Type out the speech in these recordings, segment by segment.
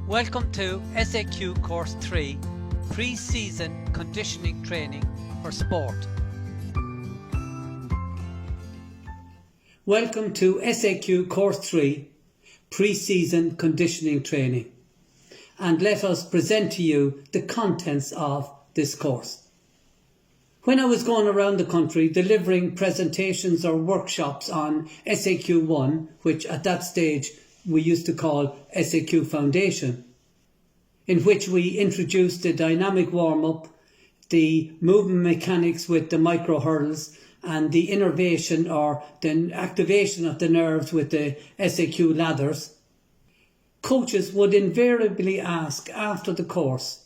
Welcome to SAQ Course 3, Pre-Season Conditioning Training for Sport. Welcome to SAQ Course 3, Pre-Season Conditioning Training. And let us present to you the contents of this course. When I was going around the country delivering presentations or workshops on SAQ 1, which at that stage we used to call SAQ Foundation, in which we introduced the dynamic warm-up, the movement mechanics with the micro hurdles, and the innervation or the activation of the nerves with the SAQ ladders, coaches would invariably ask after the course,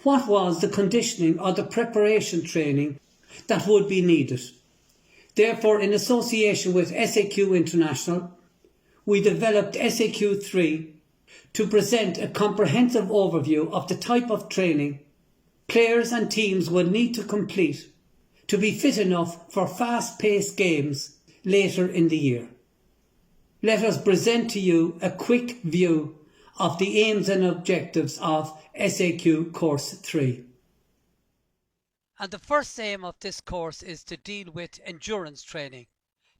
what was the conditioning or the preparation training that would be needed? Therefore, in association with SAQ International, we developed SAQ 3 to present a comprehensive overview of the type of training players and teams will need to complete to be fit enough for fast-paced games later in the year. Let us present to you a quick view of the aims and objectives of SAQ Course 3. And the first aim of this course is to deal with endurance training,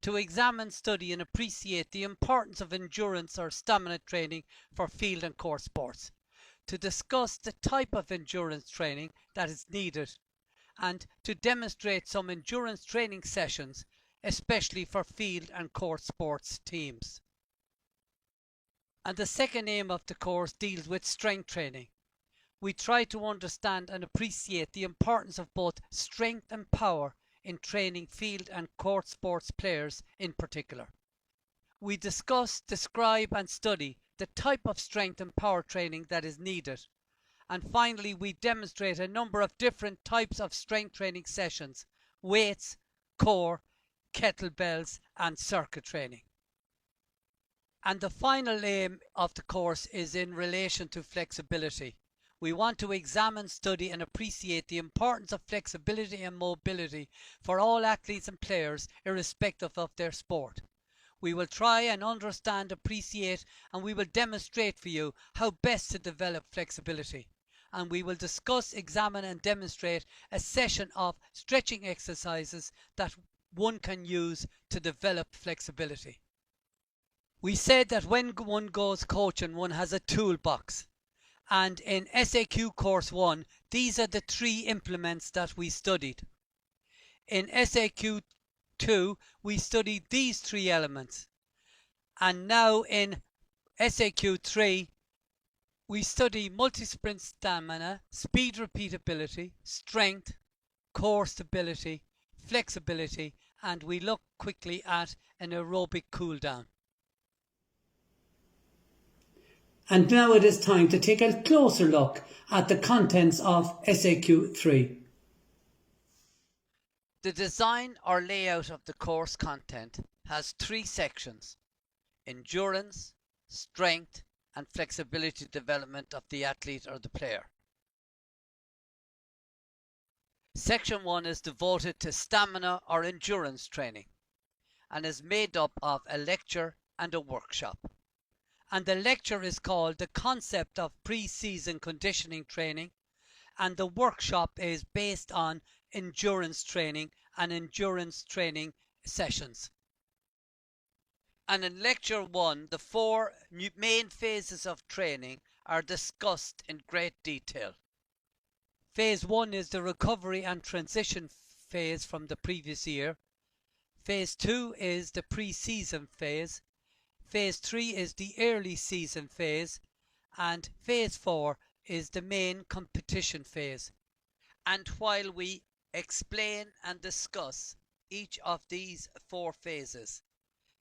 to examine, study and appreciate the importance of endurance or stamina training for field and court sports, to discuss the type of endurance training that is needed, and to demonstrate some endurance training sessions, especially for field and court sports teams. And the second aim of the course deals with strength training. We try to understand and appreciate the importance of both strength and power in training field and court sports players in particular. We discuss, describe and study the type of strength and power training that is needed. And finally, we demonstrate a number of different types of strength training sessions: weights, core, kettlebells and circuit training. And the final aim of the course is in relation to flexibility. We want to examine, study and appreciate the importance of flexibility and mobility for all athletes and players irrespective of their sport. We will try and understand, appreciate and we will demonstrate for you how best to develop flexibility. And we will discuss, examine and demonstrate a session of stretching exercises that one can use to develop flexibility. We said that when one goes coaching, one has a toolbox. And in SAQ Course 1, these are the three implements that we studied. In SAQ 2, we studied these three elements. And now in SAQ 3, we study multi-sprint stamina, speed repeatability, strength, core stability, flexibility, and we look quickly at an aerobic cool down. And now it is time to take a closer look at the contents of SAQ 3. The design or layout of the course content has three sections: endurance, strength and flexibility development of the athlete or the player. Section 1 is devoted to stamina or endurance training and is made up of a lecture and a workshop. And the lecture is called The Concept of Pre-Season Conditioning Training, and the workshop is based on endurance training and endurance training sessions. And in lecture 1, the four main phases of training are discussed in great detail. Phase 1 is the recovery and transition phase from the previous year. Phase 2 is the pre-season phase. Phase 3 is the early season phase, and Phase 4 is the main competition phase. And while we explain and discuss each of these four phases,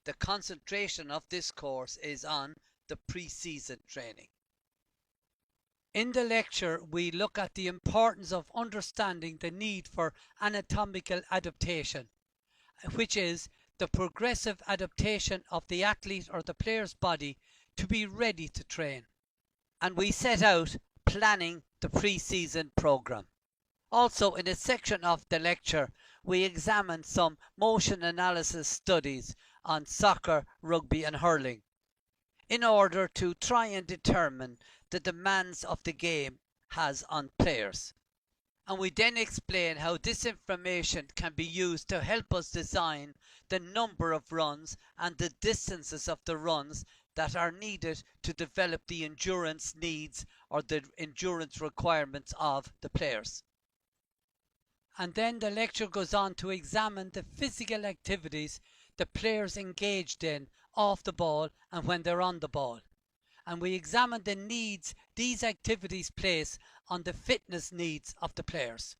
the concentration of this course is on the pre-season training. In the lecture, we look at the importance of understanding the need for anatomical adaptation, which is the progressive adaptation of the athlete or the player's body to be ready to train. And we set out planning the pre-season program. Also, in a section of the lecture, we examined some motion analysis studies on soccer, rugby and hurling. in order to try and determine the demands of the game has on players. And we then explain how this information can be used to help us design the number of runs and the distances of the runs that are needed to develop the endurance needs or the endurance requirements of the players. And then the lecture goes on to examine the physical activities the players engaged in off the ball and when they're on the ball. And we examine the needs these activities place on the fitness needs of the players.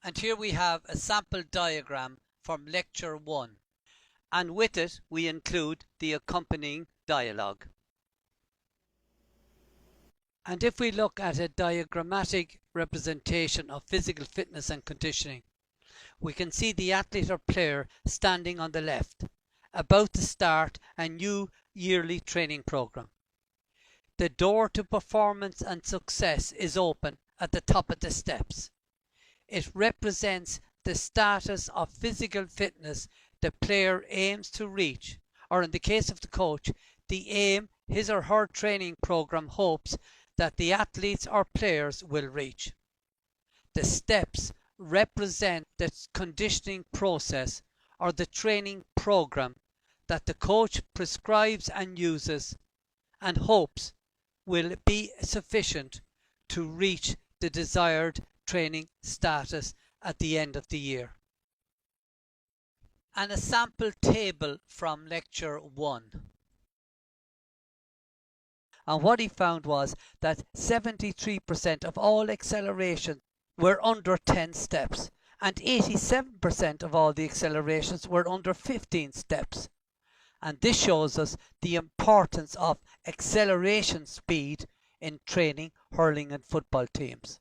And here we have a sample diagram from lecture 1. And with it we include the accompanying dialogue. And if we look at a diagrammatic representation of physical fitness and conditioning, we can see the athlete or player standing on the left, about to start a new yearly training program. The door to performance and success is open at the top of the steps. It represents the status of physical fitness the player aims to reach, or in the case of the coach, the aim his or her training program hopes that the athletes or players will reach. The steps represent the conditioning process or the training program that the coach prescribes and uses and hopes will be sufficient to reach the desired training status at the end of the year. And a sample table from lecture 1. And what he found was that 73% of all accelerations were under 10 steps, and 87% of all the accelerations were under 15 steps. And this shows us the importance of acceleration speed in training hurling and football teams.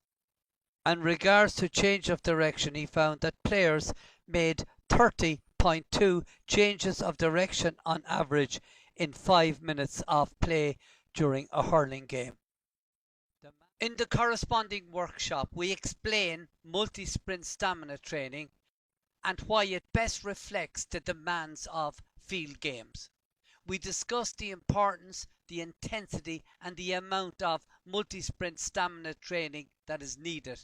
In regards to change of direction, he found that players made 30.2 changes of direction on average in 5 minutes of play during a hurling game. In the corresponding workshop, we explain multi-sprint stamina training and why it best reflects the demands of field games. We discuss the importance, the intensity and the amount of multi-sprint stamina training that is needed.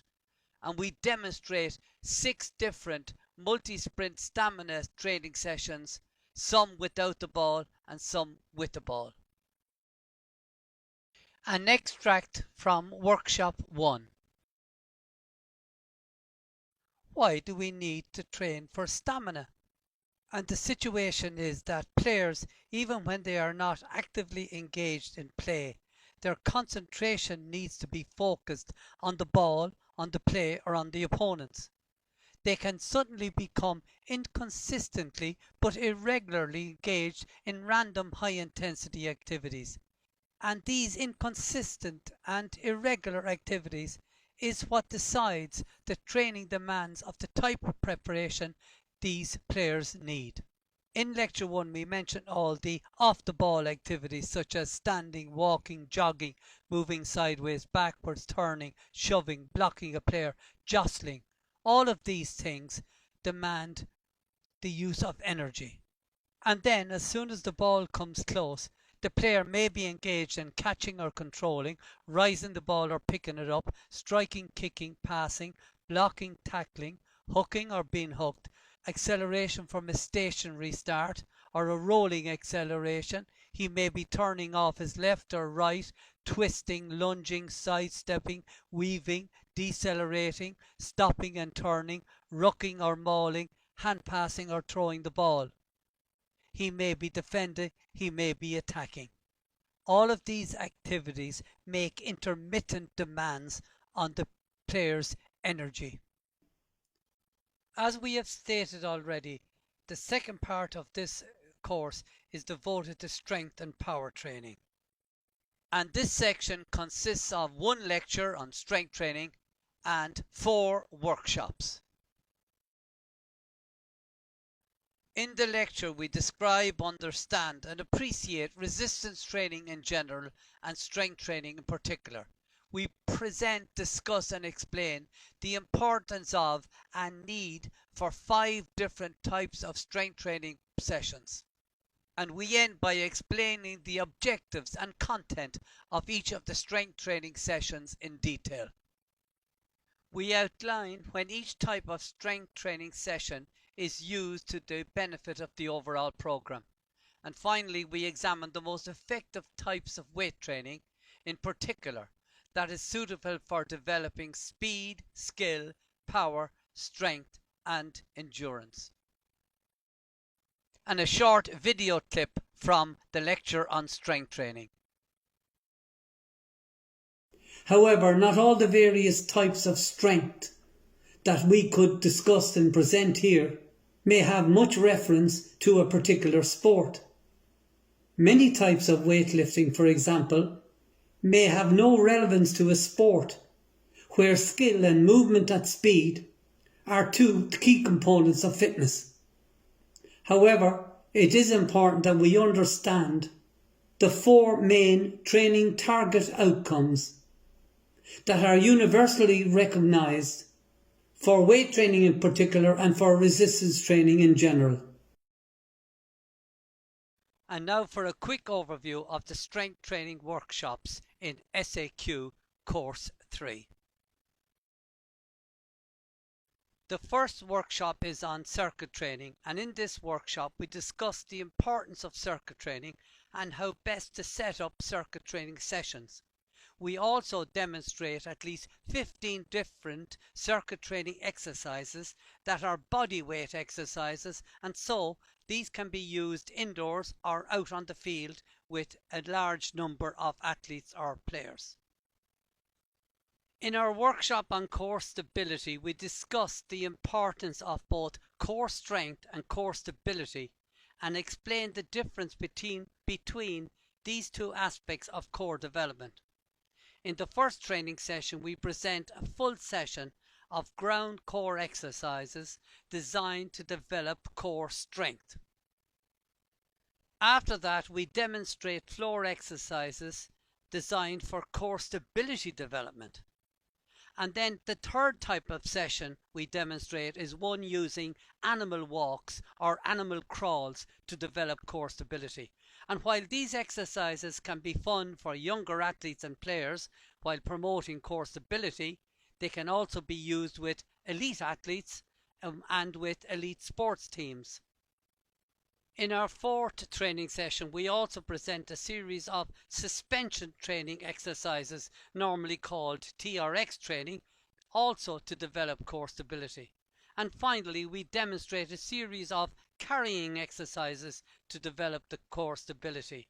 And we demonstrate 6 different multi-sprint stamina training sessions, some without the ball and some with the ball. An extract from Workshop 1. Why do we need to train for stamina? And the situation is that players, even when they are not actively engaged in play, their concentration needs to be focused on the ball, on the play, or on the opponents. They can suddenly become inconsistently but irregularly engaged in random high-intensity activities. And these inconsistent and irregular activities is what decides the training demands of the type of preparation these players need. In lecture 1 we mentioned all the off-the-ball activities such as standing, walking, jogging, moving sideways, backwards, turning, shoving, blocking a player, jostling. All of these things demand the use of energy. And then as soon as the ball comes close, the player may be engaged in catching or controlling, rising the ball or picking it up, striking, kicking, passing, blocking, tackling, hooking or being hooked, acceleration from a stationary start or a rolling acceleration. He may be turning off his left or right, twisting, lunging, sidestepping, weaving, decelerating, stopping and turning, rucking or mauling, hand passing or throwing the ball. He may be defending, he may be attacking. All of these activities make intermittent demands on the player's energy. As we have stated already, the second part of this course is devoted to strength and power training. And this section consists of 1 lecture on strength training and 4 workshops. In the lecture we describe, understand and appreciate resistance training in general and strength training in particular. We present, discuss and explain the importance of and need for 5 different types of strength training sessions. And we end by explaining the objectives and content of each of the strength training sessions in detail. We outline when each type of strength training session is used to the benefit of the overall program. And finally, we examine the most effective types of weight training, in particular, that is suitable for developing speed, skill, power, strength, and endurance. And a short video clip from the lecture on strength training. However, not all the various types of strength that we could discuss and present here may have much reference to a particular sport. Many types of weightlifting, for example, may have no relevance to a sport where skill and movement at speed are two key components of fitness. However, it is important that we understand the four main training target outcomes that are universally recognised for weight training in particular and for resistance training in general. And now for a quick overview of the strength training workshops in SAQ Course 3. The first workshop is on circuit training, and in this workshop we discuss the importance of circuit training and how best to set up circuit training sessions. We also demonstrate at least 15 different circuit training exercises that are body weight exercises, and so these can be used indoors or out on the field with a large number of athletes or players. In our workshop on core stability, we discussed the importance of both core strength and core stability and explained the difference between these two aspects of core development. In the first training session, we present a full session of ground core exercises designed to develop core strength. After that, we demonstrate floor exercises designed for core stability development. And then the third type of session we demonstrate is one using animal walks or animal crawls to develop core stability. And while these exercises can be fun for younger athletes and players while promoting core stability, they can also be used with elite athletes and with elite sports teams. In our fourth training session, we also present a series of suspension training exercises, normally called TRX training, also to develop core stability. And finally, we demonstrate a series of carrying exercises to develop the core stability.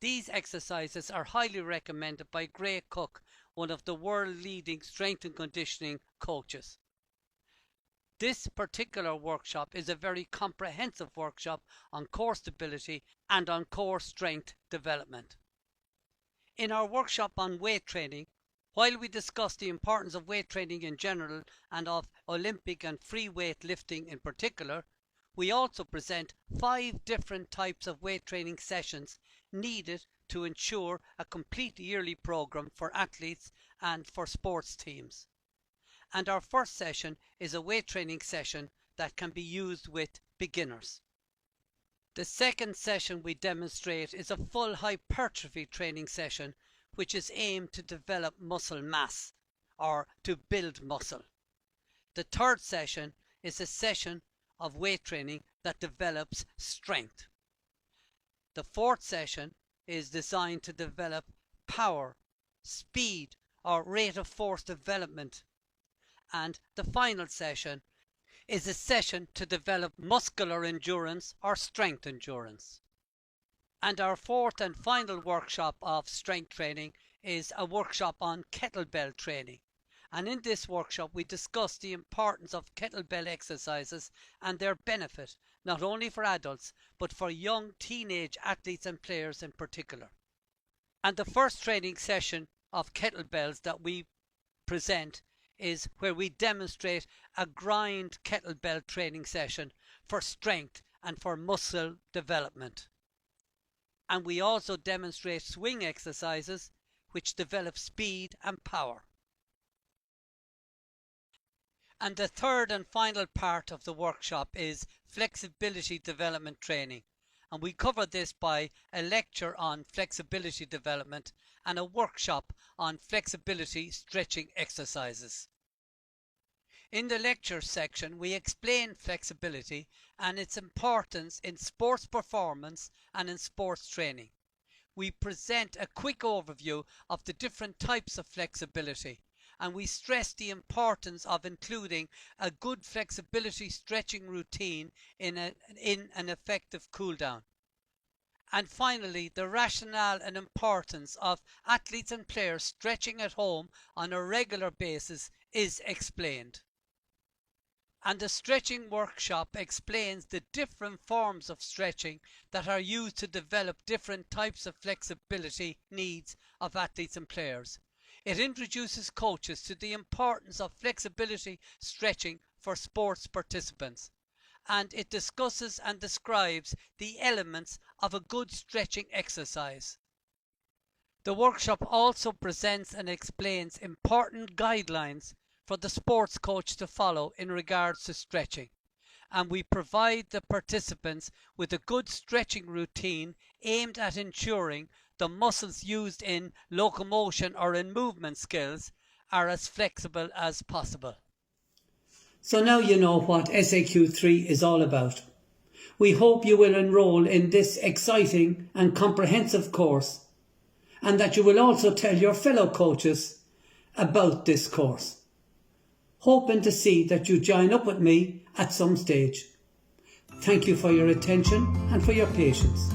These exercises are highly recommended by Gray Cook, one of the world-leading strength and conditioning coaches. This particular workshop is a very comprehensive workshop on core stability and on core strength development. In our workshop on weight training, while we discuss the importance of weight training in general and of Olympic and free weight lifting in particular, we also present 5 different types of weight training sessions needed to ensure a complete yearly program for athletes and for sports teams. And our first session is a weight training session that can be used with beginners. The second session we demonstrate is a full hypertrophy training session which is aimed to develop muscle mass or to build muscle. The third session is a session of weight training that develops strength. The fourth session is designed to develop power, speed or rate of force development. And the final session is a session to develop muscular endurance or strength endurance. And our fourth and final workshop of strength training is a workshop on kettlebell training. And in this workshop we discuss the importance of kettlebell exercises and their benefit not only for adults but for young teenage athletes and players in particular. And the first training session of kettlebells that we present is where we demonstrate a grind kettlebell training session for strength and for muscle development. And we also demonstrate swing exercises which develop speed and power. And the third and final part of the workshop is flexibility development training, and we cover this by a lecture on flexibility development and a workshop on flexibility stretching exercises. In the lecture section, we explain flexibility and its importance in sports performance and in sports training. We present a quick overview of the different types of flexibility, and we stress the importance of including a good flexibility stretching routine in an effective cool-down. And finally, the rationale and importance of athletes and players stretching at home on a regular basis is explained. And the stretching workshop explains the different forms of stretching that are used to develop different types of flexibility needs of athletes and players. It introduces coaches to the importance of flexibility stretching for sports participants, and it discusses and describes the elements of a good stretching exercise. The workshop also presents and explains important guidelines for the sports coach to follow in regards to stretching, and we provide the participants with a good stretching routine aimed at ensuring the muscles used in locomotion or in movement skills are as flexible as possible. So now you know what SAQ3 is all about. We hope you will enrol in this exciting and comprehensive course, and that you will also tell your fellow coaches about this course, hoping to see that you join up with me at some stage. Thank you for your attention and for your patience.